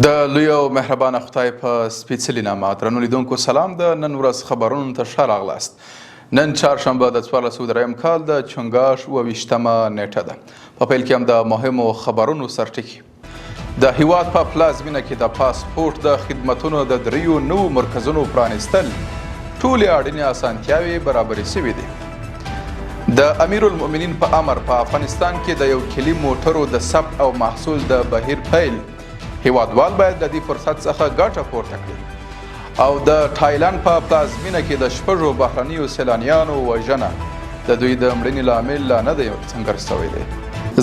د لوی او مهربانه خدای په سپېڅلي نامه درنو لیدونکو سلام د نن ورځ خبرونو ته ښه راغلاست. نن چهارشنبه د 1402 کال د چنګاښ 28مه نیټه ده. په پیل کې هم د مهمو خبرونو سرټکي. د هیواد په پلازمینه کې د پاسپورټ د خدمتونو د 3 نوو مرکزونو پرانیستل ټولې اړینې اسانتیاوې برابرې شوې دي. د امیرالمؤمنین په امر په افغانستان کې د 1 کلي موټرو د ثبت او محصول د بهیر پیل هیوادوال باید د دې فرصت څخه ګټه پورته کړي. او د تایلند په پلازمینه کې د 6 بهرنیو سیلانیانو وژنه د دوی د مړینې لامل لا نه دی څنګه شوی دی.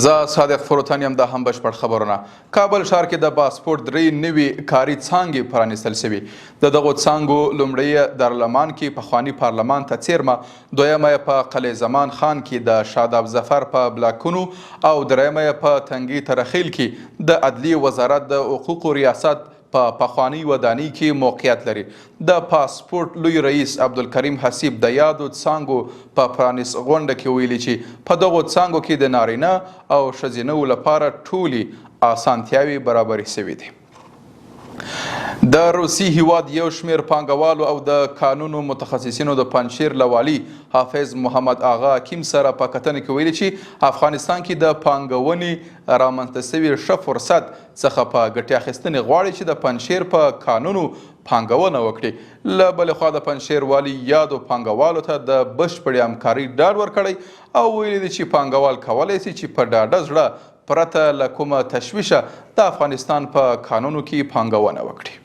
زه صادق فروتن یم. دا هم بشپړ خبرونه. کابل ښار کې د پاسپورټ 3 نوي کاري څانګې پرانیستل شوي. د دغو څانګو لومړی دارالمان کې پخواني پارلمان ته څیرمه، دویمه یې په قلعه زمان خان کې د شاداب ظفر په بلاکونو او دریمه یې په تنګي ترخیل کې د عدلیې وزارت د حقوقو ریاست په پخواني ودانۍ کې موقعیت لري. د پاسپورټ لوی رئیس عبدالکریم حسیب د یادو څانګو په پرانیست غونډه کې ویلي چې په دغو څانګو کې د نارینه او ښځینه‌وو لپاره ټولې اسانتیاوې برابرې شوې دي. د روسي هیواد یو شمېر پانګوالو او د قانونو متخصصینو د پنجشیر له والي حافظ محمد آغا حکیم سره په کتنه کې ویلي چې افغانستان کې د پانګونې رامنځته شوي ښه فرصت څخه په ګټې اخیستنې غواړي چې د پنجشیر په قانونو پانګونه وکړي. له بلې خوا د پنجشیر والي یادو پانګوالو ته د بشپړې همکارۍ ډاډ ورکړی او ویلي دي چې پانګوال کولی شي چې په ډاډه زړه پرته له کومه تشویشه د افغانستان په قانونو کې پانګونه وکړي.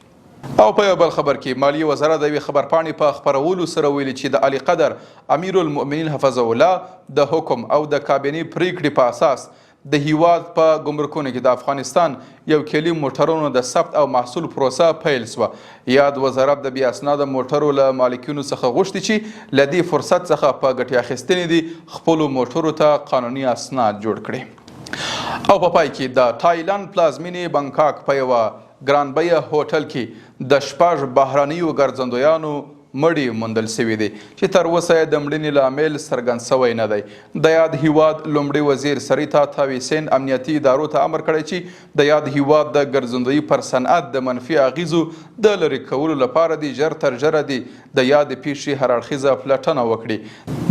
او په یو بل خبر کې مالیې وزارت د یوې خبرپاڼې په خپرولو سره ویلي چې د اعلی قدر امیرالمؤمنین حفظه الله د حکم او د کابینې پریکړې په اساس د هیواد په ګمرکونو کې د افغانستان 1 کلي موټرونو د ثبت او محصول پروسه پیل شوه. یاد وزارت د بې اسناده موټرو له مالکینو څخه غوښتي چې له دې فرصت څخه په ګټې اخیستنې دي خپلو موټرو ته قانوني اسناد جوړ کړي. او په پای کې د تایلند پلازمینې بنکاک په یوه ګران بیه هوټل کې د 6 بهرنیو ګرځندویانو مړي موندل شوي دي چې تر اوسه یې د مړینې لامل څرګند شوی نه دی. د یاد هیواد لومړي وزیر سریتا تاویسین امنیتي ادارو ته امر کړی چې د یاد هیواد د ګرځندویي پر صنعت د منفي اغیزو د لرې کولو لپاره دي ژر تر ژره دي د یاد پیښې هر اړخیزه پلټنه وکړي.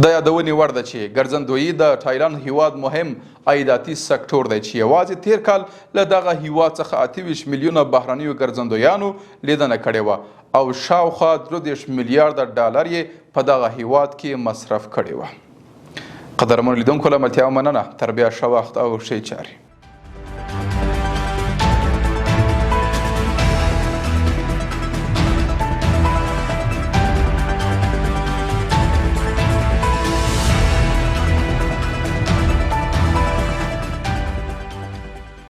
د یادونې وړ ده چې ګرځندویي د تایلند هیواد مهم عایداتي سکتور دی چې یوازې تیر کال له دغه هیواد څخه 28 میلیونه بهرنیو ګرځندویانو لیدنه کړې وه او شاوخوا 30 میلیارده ډالر یې په دغه هیواد کې مصرف کړي وه. قدرمنو لیدونکو له ملتیا مننه. تر بیا ښه وخت او ښې چارې.